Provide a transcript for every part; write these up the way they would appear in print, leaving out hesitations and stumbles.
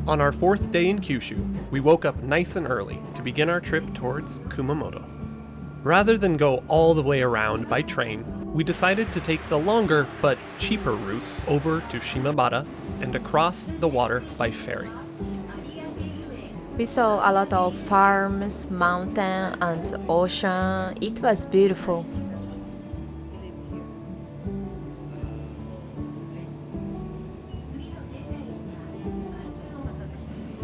On our fourth day in Kyushu, we woke up nice and early to begin our trip towards Kumamoto. Rather than go all the way around by train, we decided to take the longer but cheaper route over to Shimabara and across the water by ferry. We saw a lot of farms, mountain, and ocean. It was beautiful.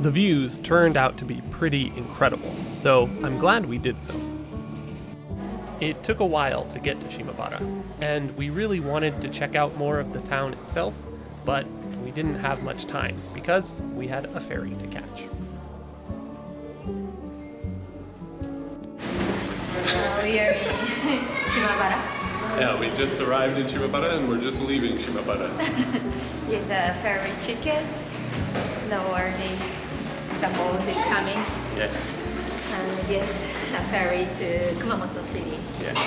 The views turned out to be pretty incredible, so I'm glad we did so. It took a while to get to Shimabara, and we really wanted to check out more of the town itself, but we didn't have much time because we had a ferry to catch. We are in Shimabara. Yeah, we just arrived in Shimabara and we're just leaving Shimabara. Get the ferry tickets. The warning, the boat is coming. Yes. And get a ferry to Kumamoto City. Yes.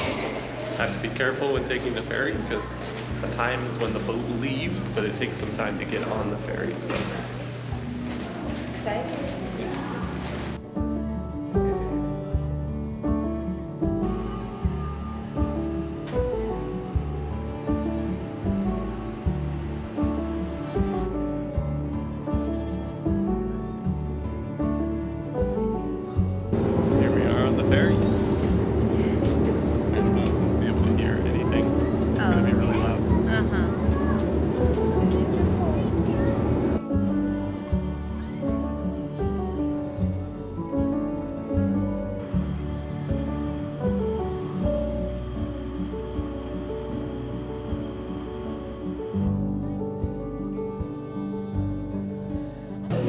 Have to be careful when taking the ferry because the time is when the boat leaves, but it takes some time to get on the ferry. So. Excited?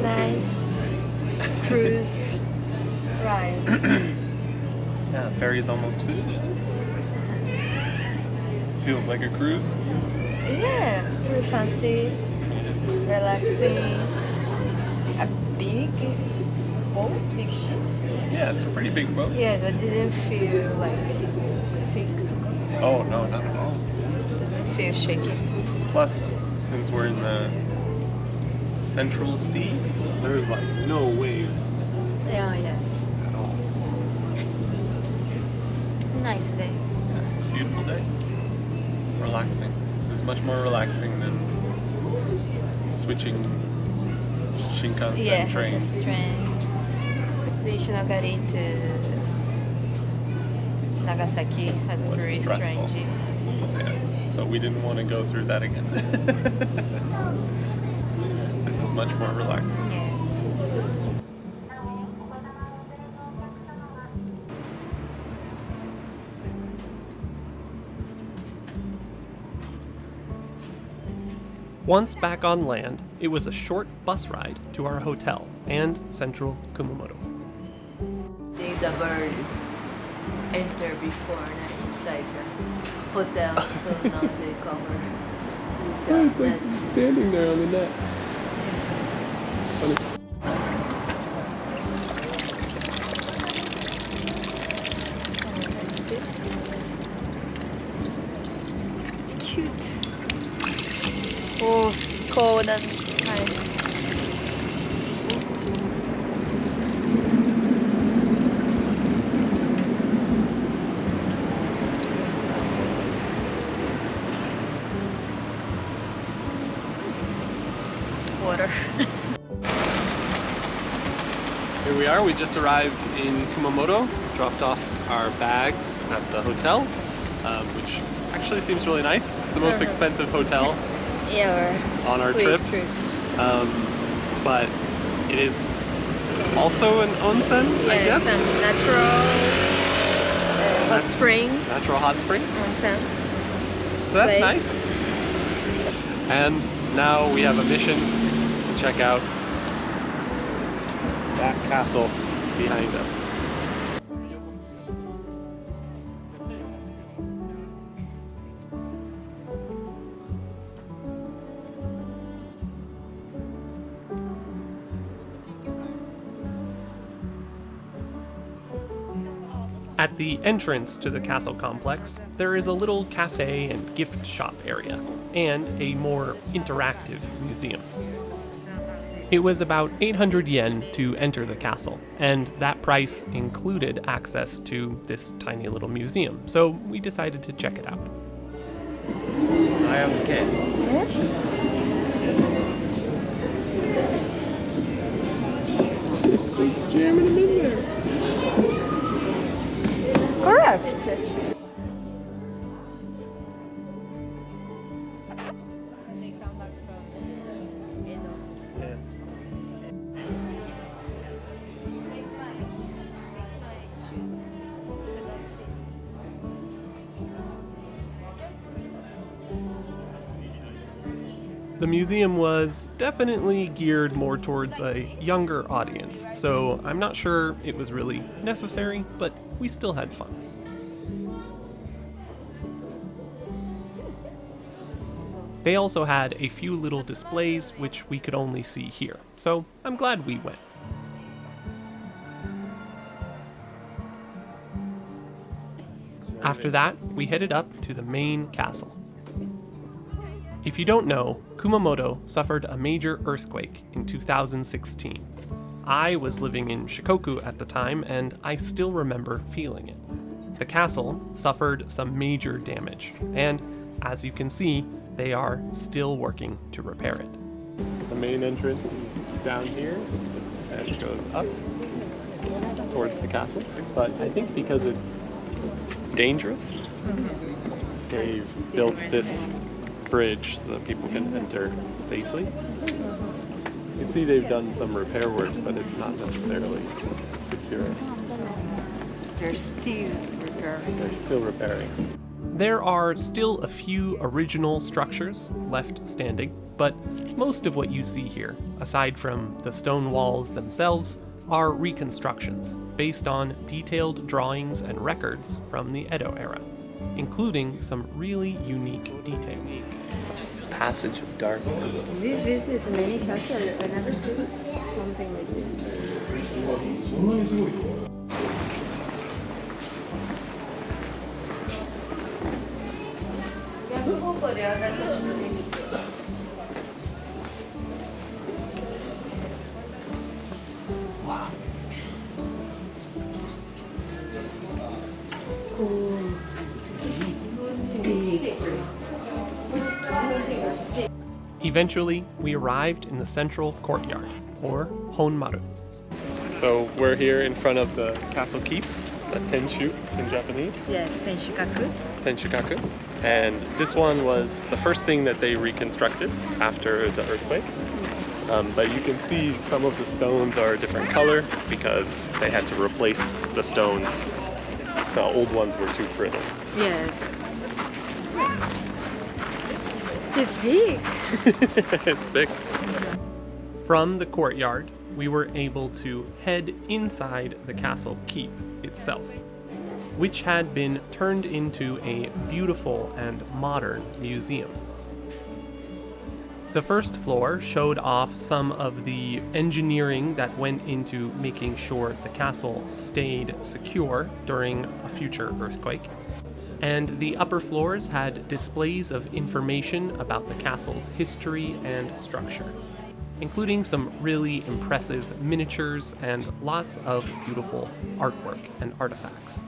Nice cruise ride. Yeah, ferry's almost finished. Feels like a cruise. Yeah, pretty fancy, relaxing. A big boat, big ship. Yeah, it's a pretty big boat. Yes, I didn't feel like sick. Oh, no, not at all. Doesn't feel shaky. Plus, since we're in the Central Sea, there's like no waves Yeah, yes. at all. Nice day. Yeah, beautiful day. Relaxing. This is much more relaxing than switching Shinkansen trains. Train. The Ishinogari to Nagasaki was Was pretty stressful. strange. Yes. So we didn't want to go through that again. This is much more relaxing. Yes. Once back on land, it was a short bus ride to our hotel and central Kumamoto. The birds enter before inside the hotel, so now they cover. It's like standing there on the net. Funny. It's cute. Oh, cold and nice. Water. Here we are, we just arrived in Kumamoto, dropped off our bags at the hotel, which actually seems really nice. It's the most expensive hotel Yeah, on our quick trip. But it is also an onsen, I Yeah, guess? some natural hot spring Natural hot spring. onsen. So that's Place. nice. And now we have a mission to check out that castle behind us. At the entrance to the castle complex, there is a little cafe and gift shop area, and a more interactive museum. It was about 800 yen to enter the castle, and that price included access to this tiny little museum, so we decided to check it out. I am Ken. Just jamming them in there. Correct. They come back from Edo. Yes. Take my shoes. So that fit. The museum was definitely geared more towards a younger audience, so I'm not sure it was really necessary, but we still had fun. They also had a few little displays which we could only see here, so I'm glad we went. After that, we headed up to the main castle. If you don't know, Kumamoto suffered a major earthquake in 2016. I was living in Shikoku at the time, and I still remember feeling it. The castle suffered some major damage, and as you can see, they are still working to repair it. The main entrance is down here and it goes up towards the castle. But I think because it's dangerous, they've built this bridge so that people can enter safely. You can see they've done some repair work, but it's not necessarily secure. They're still repairing. They're still repairing. There are still a few original structures left standing, but most of what you see here, aside from the stone walls themselves, are reconstructions based on detailed drawings and records from the Edo era, including some really unique details. Passage of darkness. We visit many castles. I never seen something like this. Eventually, we arrived in the central courtyard, or Honmaru. So we're here in front of the castle keep, the Tenshu in Japanese. Yes, Tenshikaku. Tenshukaku. And this one was the first thing that they reconstructed after the earthquake. But you can see some of the stones are a different color because they had to replace the stones. The old ones were too brittle. Yes. It's big. It's big. From the courtyard, we were able to head inside the castle keep itself, which had been turned into a beautiful and modern museum. The first floor showed off some of the engineering that went into making sure the castle stayed secure during a future earthquake, and the upper floors had displays of information about the castle's history and structure, including some really impressive miniatures and lots of beautiful artwork and artifacts.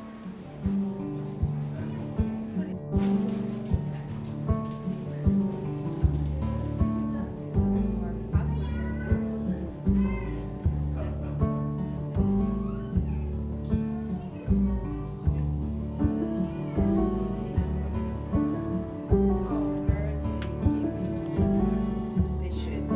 They should.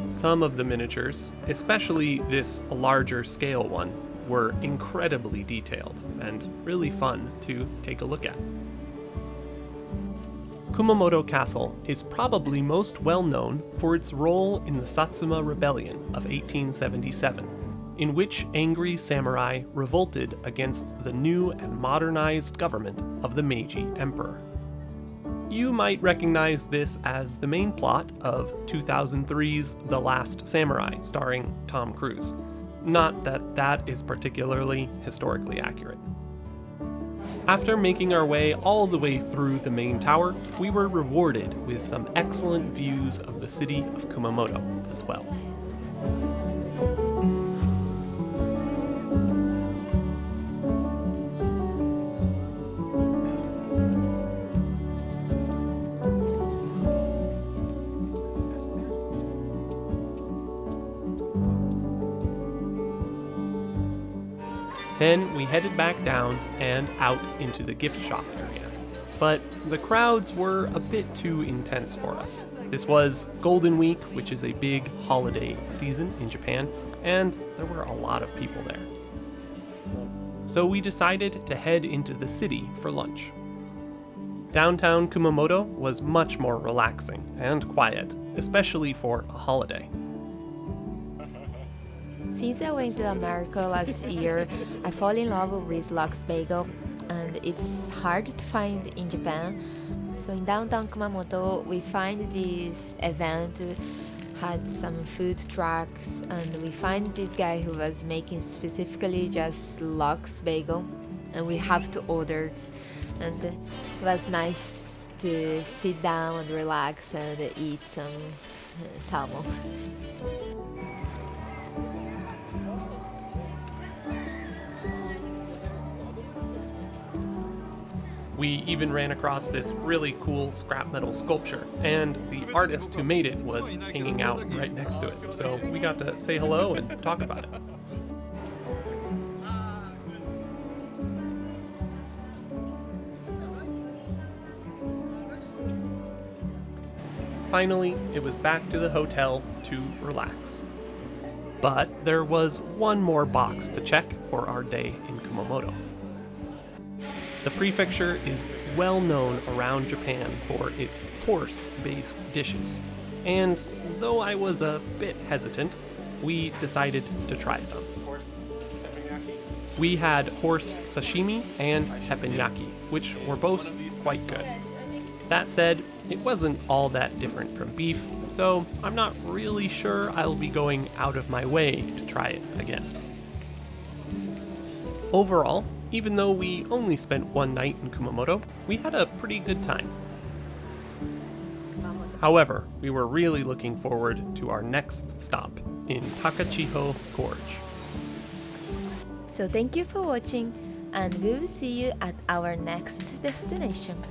Some of the miniatures, especially this larger scale one, were incredibly detailed and really fun to take a look at. Kumamoto Castle is probably most well known for its role in the Satsuma Rebellion of 1877, in which angry samurai revolted against the new and modernized government of the Meiji Emperor. You might recognize this as the main plot of 2003's The Last Samurai, starring Tom Cruise. Not that that is particularly historically accurate. After making our way all the way through the main tower, we were rewarded with some excellent views of the city of Kumamoto as well. Then we headed back down and out into the gift shop area. But the crowds were a bit too intense for us. This was Golden Week, which is a big holiday season in Japan, and there were a lot of people there. So we decided to head into the city for lunch. Downtown Kumamoto was much more relaxing and quiet, especially for a holiday. Since I went to America last year, I fall in love with Lux Bagel, and it's hard to find in Japan. So in downtown Kumamoto, we find this event, had some food trucks, and we find this guy who was making specifically just Lux Bagel, and we have to order it. And it was nice to sit down and relax and eat some salmon. We even ran across this really cool scrap metal sculpture, and the artist who made it was hanging out right next to it, so we got to say hello and talk about it. Finally, it was back to the hotel to relax. But there was one more box to check for our day in Kumamoto. The prefecture is well known around Japan for its horse-based dishes, and though I was a bit hesitant, we decided to try some. We had horse sashimi and teppanyaki, which were both quite good. That said, it wasn't all that different from beef, so I'm not really sure I'll be going out of my way to try it again. Overall, even though we only spent one night in Kumamoto, we had a pretty good time. However, we were really looking forward to our next stop in Takachiho Gorge. So thank you for watching, and we will see you at our next destination.